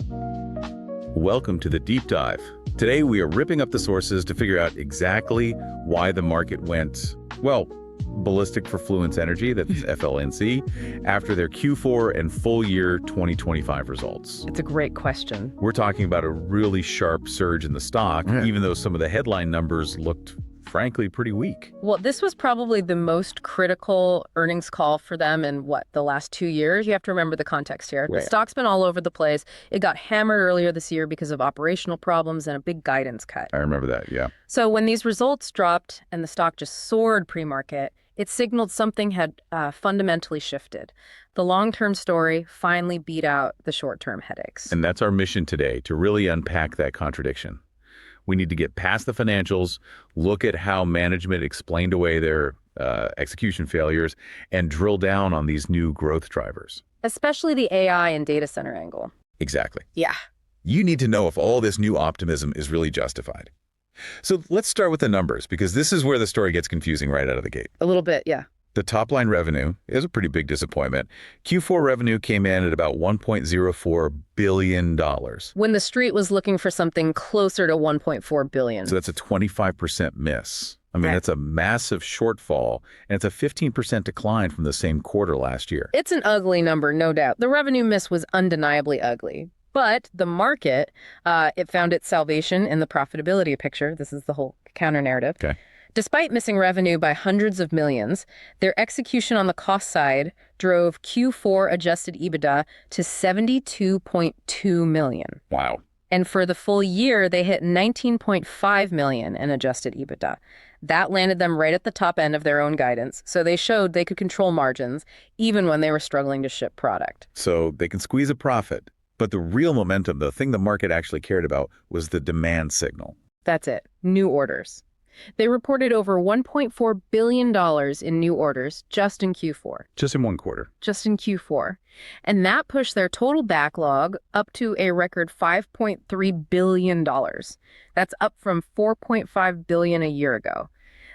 Welcome to the Deep Dive. Today we are ripping up the sources to figure out exactly why the market went, well, ballistic for Fluence Energy, that's FLNC, after their Q4 and full year 2025 results. It's a great question. We're talking about a really sharp surge in the stock, even though some of the headline numbers looked, frankly, pretty weak. Well, this was probably the most critical earnings call for them in, the last 2 years? You have to remember the context here. Right. The stock's been all over the place. It got hammered earlier this year because of operational problems and a big guidance cut. I remember that, yeah. So when these results dropped and the stock just soared pre-market, it signaled something had fundamentally shifted. The long-term story finally beat out the short-term headaches. And that's our mission today, to really unpack that contradiction. We need to get past the financials, look at how management explained away their execution failures, and drill down on these new growth drivers. Especially the AI and data center angle. Exactly. Yeah. You need to know if all this new optimism is really justified. So let's start with the numbers, because this is where the story gets confusing right out of the gate. A little bit, yeah. The top-line revenue is a pretty big disappointment. Q4 revenue came in at about $1.04 billion. When the street was looking for something closer to $1.4 billion. So that's a 25% miss. I mean, Right. that's a massive shortfall, and it's a 15% decline from the same quarter last year. It's an ugly number, no doubt. The revenue miss was undeniably ugly. But the market, it found its salvation in the profitability picture. This is the whole counter-narrative. Okay. Despite missing revenue by hundreds of millions, their execution on the cost side drove Q4 adjusted EBITDA to $72.2 million. Wow. And for the full year, they hit $19.5 million in adjusted EBITDA. That landed them right at the top end of their own guidance, so they showed they could control margins even when they were struggling to ship product. So they can squeeze a profit, but the real momentum, the thing the market actually cared about, was the demand signal. That's it. New orders. They reported over $1.4 billion in new orders just in Q4. Just in one quarter. Just in Q4. And that pushed their total backlog up to a record $5.3 billion. That's up from $4.5 billion a year ago.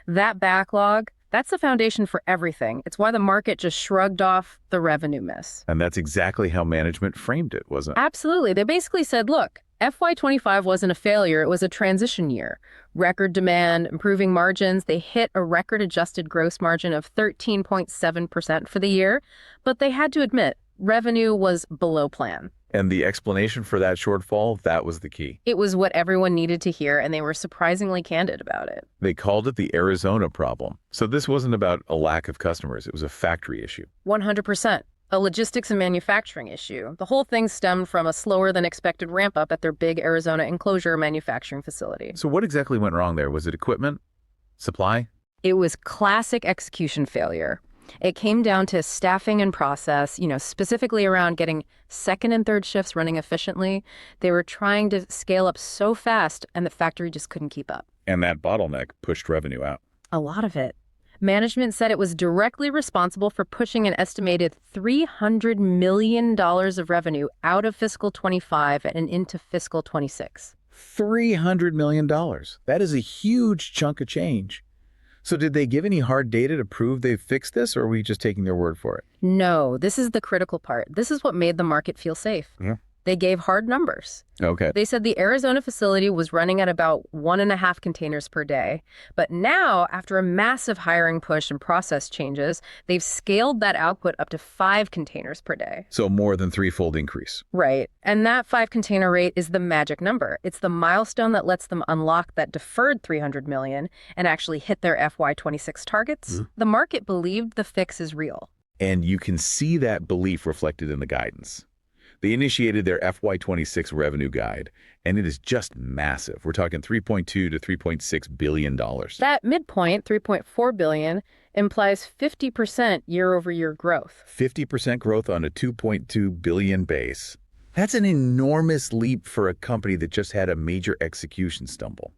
That backlog, that's the foundation for everything. It's why the market just shrugged off the revenue miss. And that's exactly how management framed it, wasn't it? Absolutely. They basically said, look, FY25 wasn't a failure, it was a transition year. Record demand, improving margins. They hit a record adjusted gross margin of 13.7% for the year, but they had to admit revenue was below plan. And the explanation for that shortfall, that was the key. It was what everyone needed to hear, and they were surprisingly candid about it. They called it the Arizona problem. So this wasn't about a lack of customers, it was a factory issue. 100%. A logistics and manufacturing issue. The whole thing stemmed from a slower than expected ramp up at their big Arizona enclosure manufacturing facility. So what exactly went wrong there? Was it equipment? Supply? It was classic execution failure. It came down to staffing and process, specifically around getting second and third shifts running efficiently. They were trying to scale up so fast, and the factory just couldn't keep up. And that bottleneck pushed revenue out. A lot of it. Management said it was directly responsible for pushing an estimated $300 million of revenue out of fiscal 25 and into fiscal 26. $300 million. That is a huge chunk of change. So did they give any hard data to prove they've fixed this, or are we just taking their word for it? No, this is the critical part. This is what made the market feel safe. Yeah. They gave hard numbers. Okay. They said the Arizona facility was running at about 1.5 containers per day. But now, after a massive hiring push and process changes, they've scaled that output up to 5 containers per day. So more than threefold increase. Right. And that 5 container rate is the magic number. It's the milestone that lets them unlock that deferred $300 million and actually hit their FY26 targets. Mm-hmm. The market believed the fix is real. And you can see that belief reflected in the guidance. They initiated their FY26 revenue guide, and it is just massive. We're talking $3.2 to $3.6 billion. That midpoint, $3.4 billion, implies 50% year-over-year growth. 50% growth on a $2.2 billion base. That's an enormous leap for a company that just had a major execution stumble.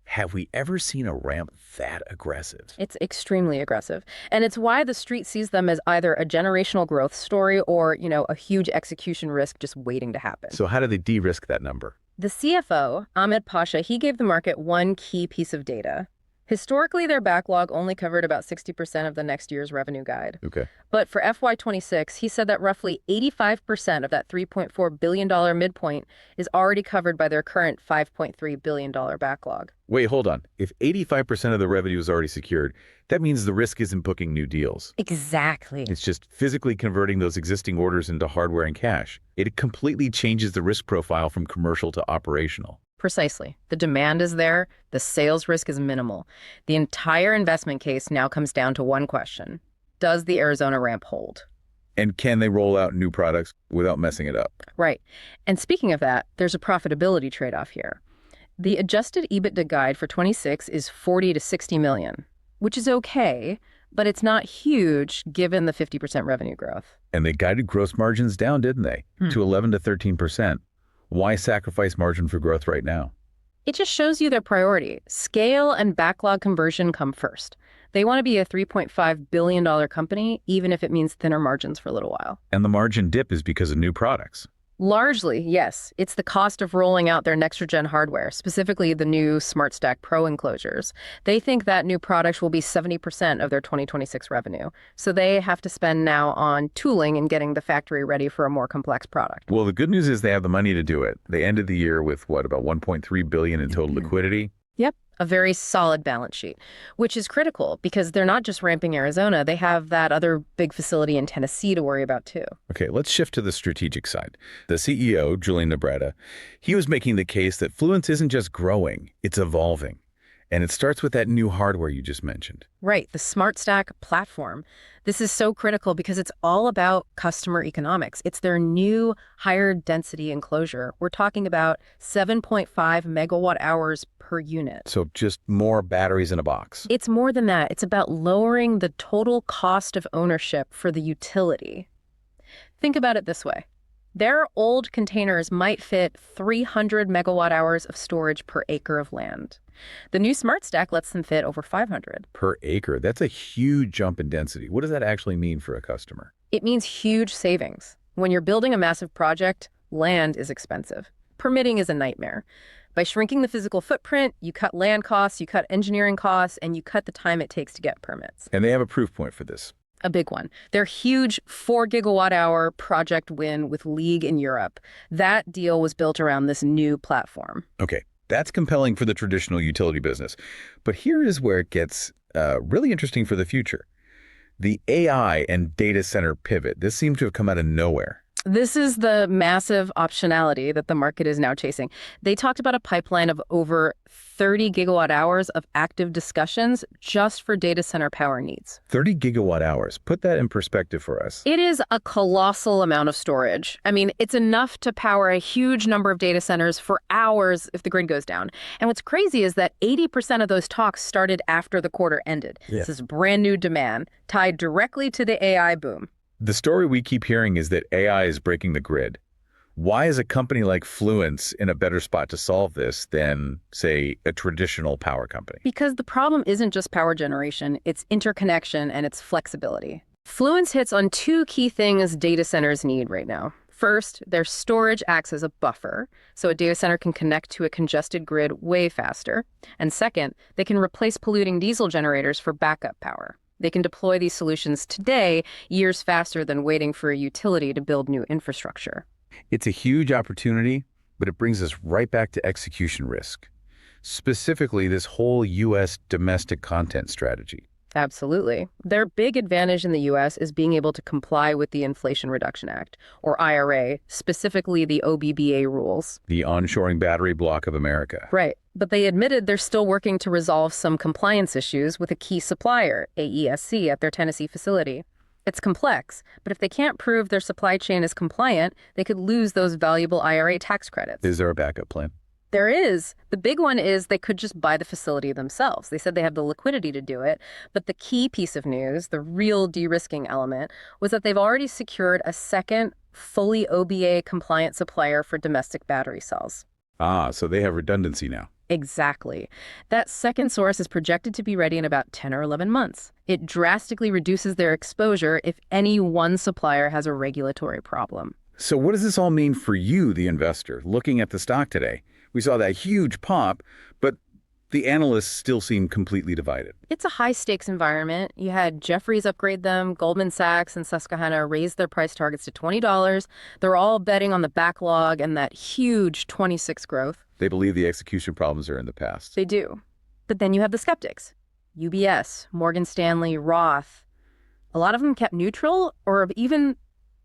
Have we ever seen a ramp that aggressive? It's extremely aggressive. And it's why the street sees them as either a generational growth story or, a huge execution risk just waiting to happen. So how do they de-risk that number? The CFO, Ahmed Pasha, he gave the market one key piece of data. Historically, their backlog only covered about 60% of the next year's revenue guide. Okay. But for FY26, he said that roughly 85% of that $3.4 billion midpoint is already covered by their current $5.3 billion backlog. Wait, hold on. If 85% of the revenue is already secured, that means the risk isn't booking new deals. Exactly. It's just physically converting those existing orders into hardware and cash. It completely changes the risk profile from commercial to operational. Precisely. The demand is there, the sales risk is minimal. The entire investment case now comes down to one question. Does the Arizona ramp hold? And can they roll out new products without messing it up? Right. And speaking of that, there's a profitability trade-off here. The adjusted EBITDA guide for 26 is 40 to 60 million, which is okay, but it's not huge given the 50% revenue growth. And they guided gross margins down, didn't they? To 11 to 13%. Why sacrifice margin for growth right now? It just shows you their priority. Scale and backlog conversion come first. They want to be a $3.5 billion company, even if it means thinner margins for a little while. And the margin dip is because of new products. Largely, yes. It's the cost of rolling out their next-gen hardware, specifically the new Smartstack Pro enclosures. They think that new products will be 70% of their 2026 revenue. So they have to spend now on tooling and getting the factory ready for a more complex product. Well, the good news is they have the money to do it. They ended the year with, what, about $1.3 billion in total liquidity? Yep, a very solid balance sheet, which is critical because they're not just ramping Arizona. They have that other big facility in Tennessee to worry about too. Okay, let's shift to the strategic side. The CEO, Julian Nebreda, he was making the case that Fluence isn't just growing, it's evolving. And it starts with that new hardware you just mentioned. Right, the Smartstack platform. This is so critical because it's all about customer economics. It's their new higher density enclosure. We're talking about 7.5 megawatt hours per unit. So just more batteries in a box. It's more than that. It's about lowering the total cost of ownership for the utility. Think about it this way. Their old containers might fit 300 megawatt hours of storage per acre of land. The new Smartstack lets them fit over 500. Per acre. That's a huge jump in density. What does that actually mean for a customer? It means huge savings. When you're building a massive project, land is expensive. Permitting is a nightmare. By shrinking the physical footprint, you cut land costs, you cut engineering costs, and you cut the time it takes to get permits. And they have a proof point for this. A big one. Their huge 4 gigawatt hour project win with League in Europe. That deal was built around this new platform. Okay, that's compelling for the traditional utility business. But here is where it gets really interesting for the future. The AI and data center pivot. This seemed to have come out of nowhere. This is the massive optionality that the market is now chasing. They talked about a pipeline of over 30 gigawatt hours of active discussions just for data center power needs. 30 gigawatt hours. Put that in perspective for us. It is a colossal amount of storage. I mean, it's enough to power a huge number of data centers for hours if the grid goes down. And what's crazy is that 80% of those talks started after the quarter ended. Yeah. This is brand new demand tied directly to the AI boom. The story we keep hearing is that AI is breaking the grid. Why is a company like Fluence in a better spot to solve this than, say, a traditional power company? Because the problem isn't just power generation, it's interconnection and it's flexibility. Fluence hits on two key things data centers need right now. First, their storage acts as a buffer, so a data center can connect to a congested grid way faster. And second, they can replace polluting diesel generators for backup power. They can deploy these solutions today, years faster than waiting for a utility to build new infrastructure. It's a huge opportunity, but it brings us right back to execution risk. Specifically, this whole U.S. domestic content strategy. Absolutely. Their big advantage in the U.S. is being able to comply with the Inflation Reduction Act, or IRA, specifically the OBBA rules. The onshoring battery block of America. Right. But they admitted they're still working to resolve some compliance issues with a key supplier, AESC, at their Tennessee facility. It's complex, but if they can't prove their supply chain is compliant, they could lose those valuable IRA tax credits. Is there a backup plan? There is. The big one is they could just buy the facility themselves. They said they have the liquidity to do it. But the key piece of news, the real de-risking element, was that they've already secured a second fully OBA compliant supplier for domestic battery cells. Ah, so they have redundancy now. Exactly. That second source is projected to be ready in about 10 or 11 months. It drastically reduces their exposure if any one supplier has a regulatory problem. So what does this all mean for you, the investor, looking at the stock today? We saw that huge pop, but the analysts still seem completely divided. It's a high-stakes environment. You had Jefferies upgrade them, Goldman Sachs and Susquehanna raise their price targets to $20. They're all betting on the backlog and that huge 26 growth. They believe the execution problems are in the past. They do. But then you have the skeptics. UBS, Morgan Stanley, Roth. A lot of them kept neutral or even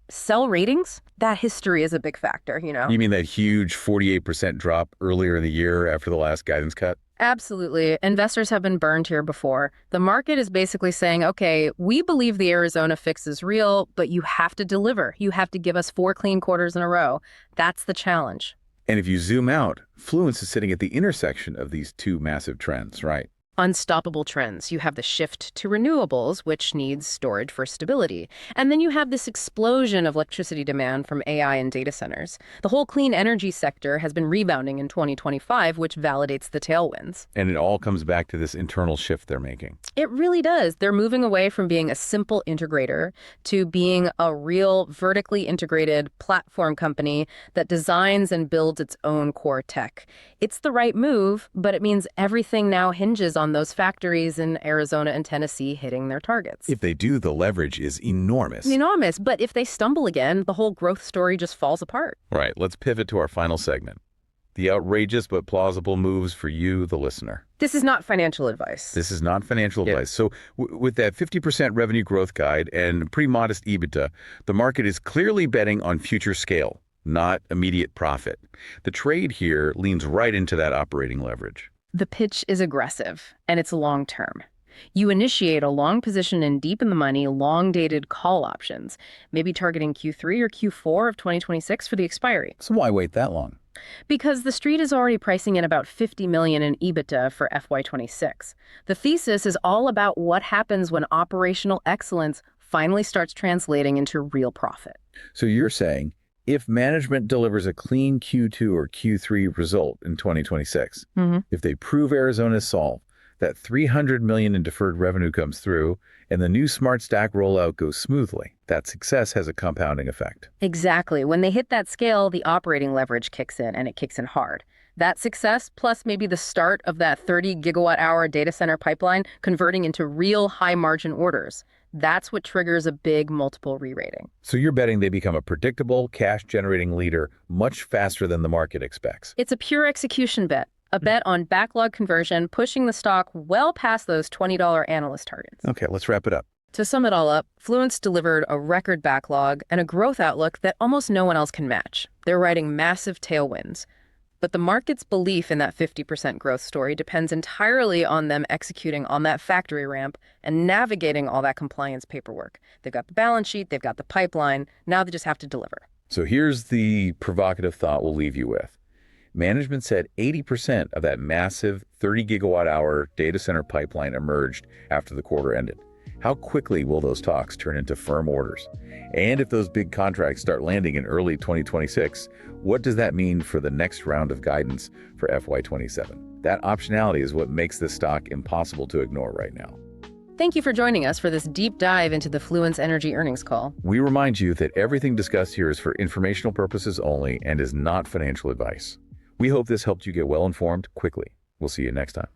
sell ratings. That history is a big factor, you know? You mean that huge 48% drop earlier in the year after the last guidance cut? Absolutely. Investors have been burned here before. The market is basically saying, okay, we believe the Arizona fix is real, but you have to deliver. You have to give us 4 clean quarters in a row. That's the challenge. And if you zoom out, Fluence is sitting at the intersection of these two massive trends, right? Unstoppable trends. You have the shift to renewables, which needs storage for stability. And then you have this explosion of electricity demand from AI and data centers. The whole clean energy sector has been rebounding in 2025, which validates the tailwinds. And it all comes back to this internal shift they're making. It really does. They're moving away from being a simple integrator to being a real vertically integrated platform company that designs and builds its own core tech. It's the right move, but it means everything now hinges on those factories in Arizona and Tennessee hitting their targets. If they do, the leverage is enormous. Enormous, but if they stumble again, the whole growth story just falls apart. Right, let's pivot to our final segment. The outrageous but plausible moves for you, the listener. This is not financial advice. This is not financial advice. So with that 50% revenue growth guide and pretty modest EBITDA, the market is clearly betting on future scale, not immediate profit. The trade here leans right into that operating leverage. The pitch is aggressive, and it's long-term. You initiate a long position in deep in the money, long-dated call options, maybe targeting Q3 or Q4 of 2026 for the expiry. So why wait that long? Because the street is already pricing in about $50 million in EBITDA for FY26. The thesis is all about what happens when operational excellence finally starts translating into real profit. So you're saying if management delivers a clean Q2 or Q3 result in 2026, if they prove Arizona's solved, that $300 million in deferred revenue comes through, and the new Smartstack rollout goes smoothly, that success has a compounding effect. Exactly. When they hit that scale, the operating leverage kicks in, and it kicks in hard. That success, plus maybe the start of that 30 gigawatt-hour data center pipeline converting into real high-margin orders. That's what triggers a big multiple re-rating. So you're betting they become a predictable, cash-generating leader much faster than the market expects. It's a pure execution bet. A bet on backlog conversion, pushing the stock well past those $20 analyst targets. Okay, let's wrap it up. To sum it all up, Fluence delivered a record backlog and a growth outlook that almost no one else can match. They're riding massive tailwinds. But the market's belief in that 50% growth story depends entirely on them executing on that factory ramp and navigating all that compliance paperwork. They've got the balance sheet, they've got the pipeline, now they just have to deliver. So here's the provocative thought we'll leave you with. Management said 80% of that massive 30 gigawatt-hour data center pipeline emerged after the quarter ended. How quickly will those talks turn into firm orders? And if those big contracts start landing in early 2026, what does that mean for the next round of guidance for FY27? That optionality is what makes this stock impossible to ignore right now. Thank you for joining us for this deep dive into the Fluence Energy earnings call. We remind you that everything discussed here is for informational purposes only and is not financial advice. We hope this helped you get well informed quickly. We'll see you next time.